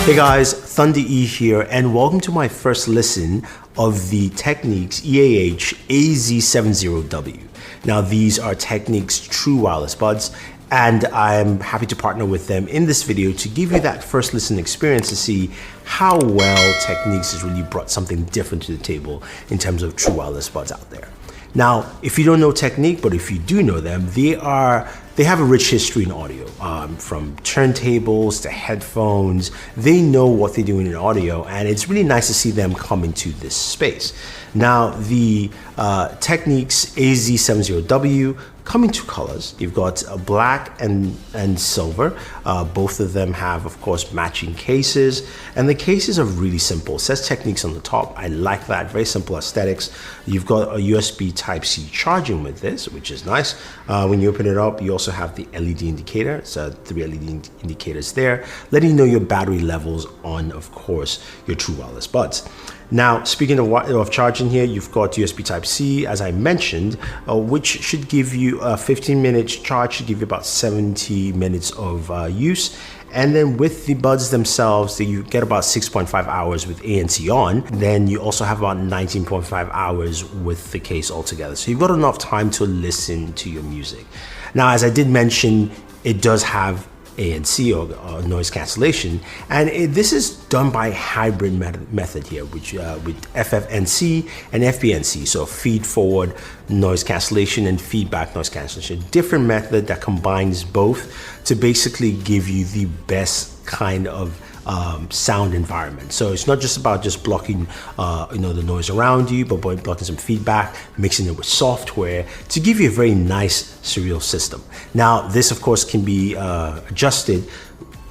Hey guys, Thunder E here, and welcome to my first listen of the Technics EAH-ZA70W. Now these are Technics true wireless buds, and I'm happy to partner with them in this video to give you that first listen experience to see how well Technics has really brought something different to the table in terms of true wireless buds out there. Now, if you don't know Technics, but if you do know them, they have a rich history in audio, from turntables to headphones. They know what they're doing in audio, and it's really nice to see them come into this space. Now, the Technics EAH-ZA70W come in two colors. You've got a black and silver. Both of them have, of course, matching cases, and the cases are really simple. It says Technics on the top. I like that, very simple aesthetics. You've got a USB Type-C charging with this, which is nice. When you open it up, you also have the LED indicator. So 3 LED indicators there, letting you know your battery levels on, of course, your true wireless buds. Now, speaking of charging here, you've got USB Type-C, as I mentioned, which should give you a 15-minute charge, should give you about 70 minutes of use. And then with the buds themselves, you get about 6.5 hours with ANC on. Then you also have about 19.5 hours with the case altogether. So you've got enough time to listen to your music. Now, as I did mention, it does have ANC or noise cancellation, and this is done by hybrid method here, which with FFNC and FBNC, so feed forward noise cancellation and feedback noise cancellation. Different method that combines both to basically give you the best kind of sound environment. So it's not just about blocking the noise around you, but blocking some feedback, mixing it with software to give you a very nice surreal system. Now this of course can be adjusted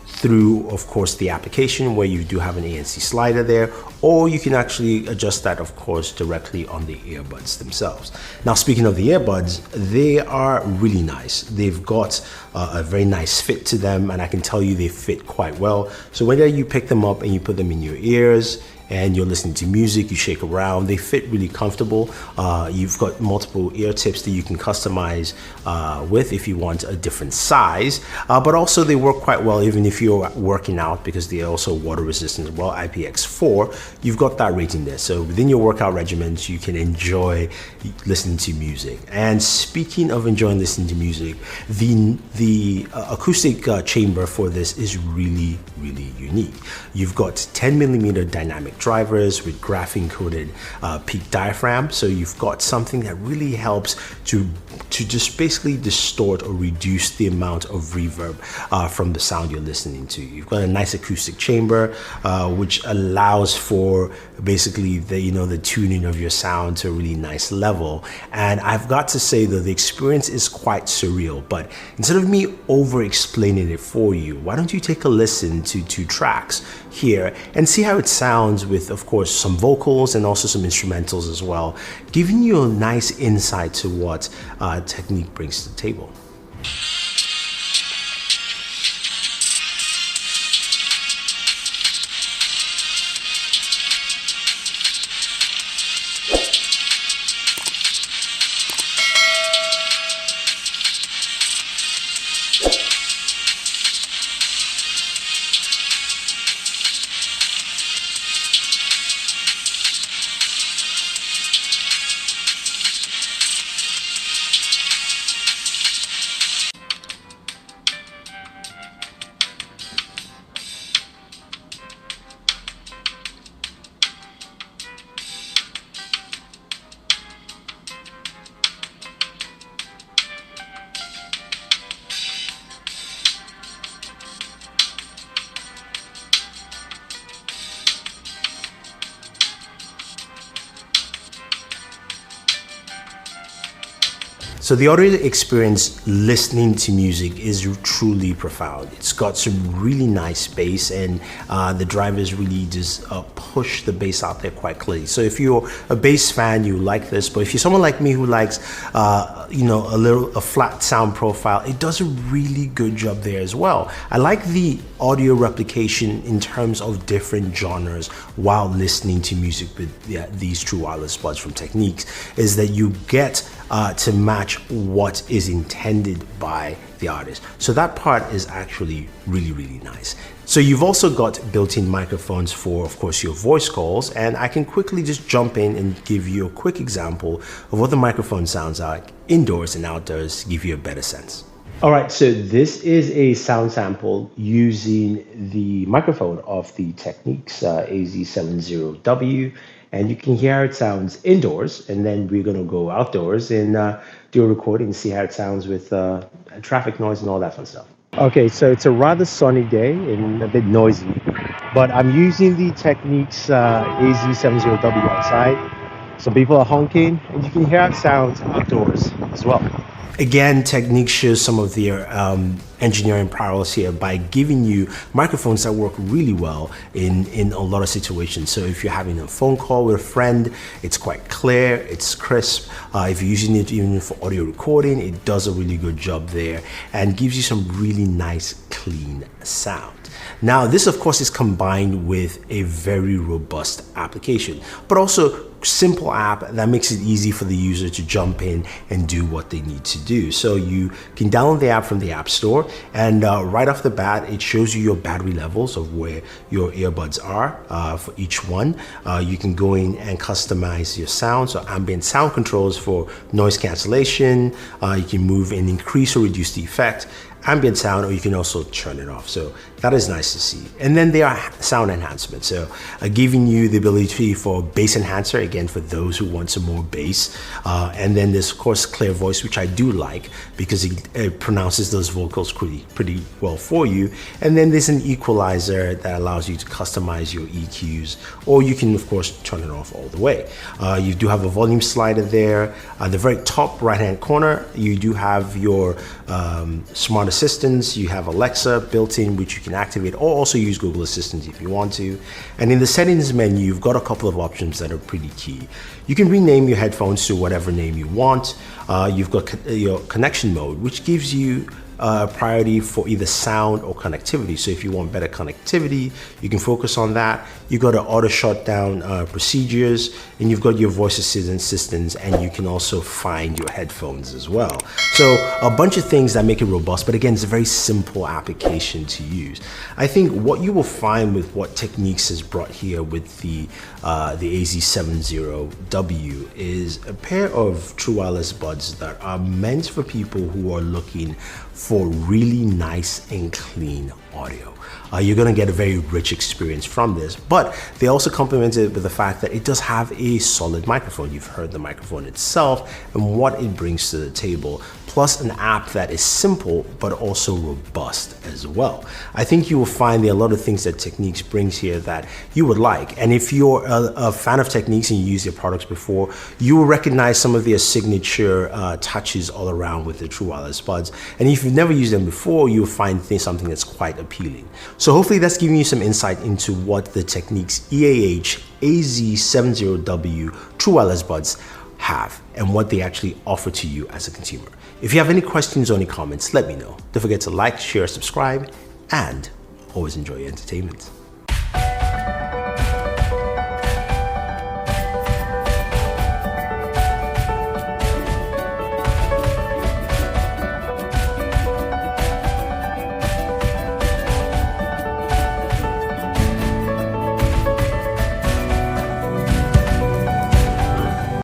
through, of course, the application where you do have an ANC slider there, or you can actually adjust that, of course, directly on the earbuds themselves. Now, speaking of the earbuds, they are really nice. They've got a very nice fit to them, and I can tell you they fit quite well. So whether you pick them up and you put them in your ears, and you're listening to music, you shake around, they fit really comfortable. You've got multiple ear tips that you can customize with if you want a different size, but also they work quite well even if you're working out, because they're also water resistant as well, IPX4. You've got that rating there. So within your workout regimens, you can enjoy listening to music. And speaking of enjoying listening to music, the acoustic chamber for this is really, really unique. You've got 10mm dynamic drivers with graphene coated peak diaphragm, so you've got something that really helps to just basically distort or reduce the amount of reverb from the sound you're listening to. You've got a nice acoustic chamber which allows for basically the tuning of your sound to a really nice level. And I've got to say that the experience is quite surreal, but instead of me over explaining it for you, why don't you take a listen to 2 tracks here and see how it sounds with, of course, some vocals and also some instrumentals as well, giving you a nice insight to what Technics brings to the table. So the audio experience listening to music is truly profound. It's got some really nice bass, and the drivers really just push the bass out there quite clearly. So if you're a bass fan, you like this, but if you're someone like me who likes a flat sound profile, it does a really good job there as well. I like the audio replication in terms of different genres while listening to music with these true wireless buds from Technics, is that you get to match what is intended by the artist. So that part is actually really, really nice. So you've also got built-in microphones for, of course, your voice calls, and I can quickly just jump in and give you a quick example of what the microphone sounds like indoors and outdoors to give you a better sense. All right, so this is a sound sample using the microphone of the Technics EAH-ZA70W, and you can hear how it sounds indoors, and then we're gonna go outdoors and do a recording and see how it sounds with traffic noise and all that fun stuff. Okay, so it's a rather sunny day and a bit noisy, but I'm using the Technics EAH-ZA70W outside. Some people are honking, and you can hear how it sounds outdoors as well. Again, Technics shows some of their engineering prowess here by giving you microphones that work really well in a lot of situations. So if you're having a phone call with a friend, it's quite clear, it's crisp. If you're using it even for audio recording, it does a really good job there and gives you some really nice, clean sound. Now, this of course is combined with a very robust application, but also simple app that makes it easy for the user to jump in and do what they need to do. So you can download the app from the App Store, and right off the bat, it shows you your battery levels of where your earbuds are for each one. You can go in and customize your sound, so ambient sound controls for noise cancellation. You can move and increase or reduce the effect, ambient sound, or you can also turn it off. So that is nice to see. And then there are sound enhancements, so giving you the ability for bass enhancer, again for those who want some more bass. And then there's of course clear voice, which I do like because it pronounces those vocals pretty well for you. And then there's an equalizer that allows you to customize your EQs, or you can of course turn it off all the way. You do have a volume slider there. At the very top right hand corner, you do have your smart assistants. You have Alexa built in, which you can activate, or also use Google Assistant if you want to. And in the settings menu, you've got a couple of options that are pretty key. You can rename your headphones to whatever name you want. You've got your connection mode, which gives you priority for either sound or connectivity. So if you want better connectivity, you can focus on that. You've got an auto shutdown procedures, and you've got your voice assistant systems, and you can also find your headphones as well. So a bunch of things that make it robust, but again, it's a very simple application to use. I think what you will find with what Technics has brought here with the EAH-ZA70W is a pair of true wireless buds that are meant for people who are looking for really nice and clean audio. You're going to get a very rich experience from this, but they also complement it with the fact that it does have a solid microphone. You've heard the microphone itself and what it brings to the table, plus an app that is simple but also robust as well. I think you will find there are a lot of things that Technics brings here that you would like, and if you're a fan of Technics and you use their products before, you will recognize some of their signature touches all around with the true wireless buds, and if you've never used them before, you'll find something that's quite appealing. So hopefully that's giving you some insight into what the Technics EAH-ZA70W true wireless buds have and what they actually offer to you as a consumer. If you have any questions or any comments, let me know. Don't forget to like, share, subscribe, and always enjoy your entertainment.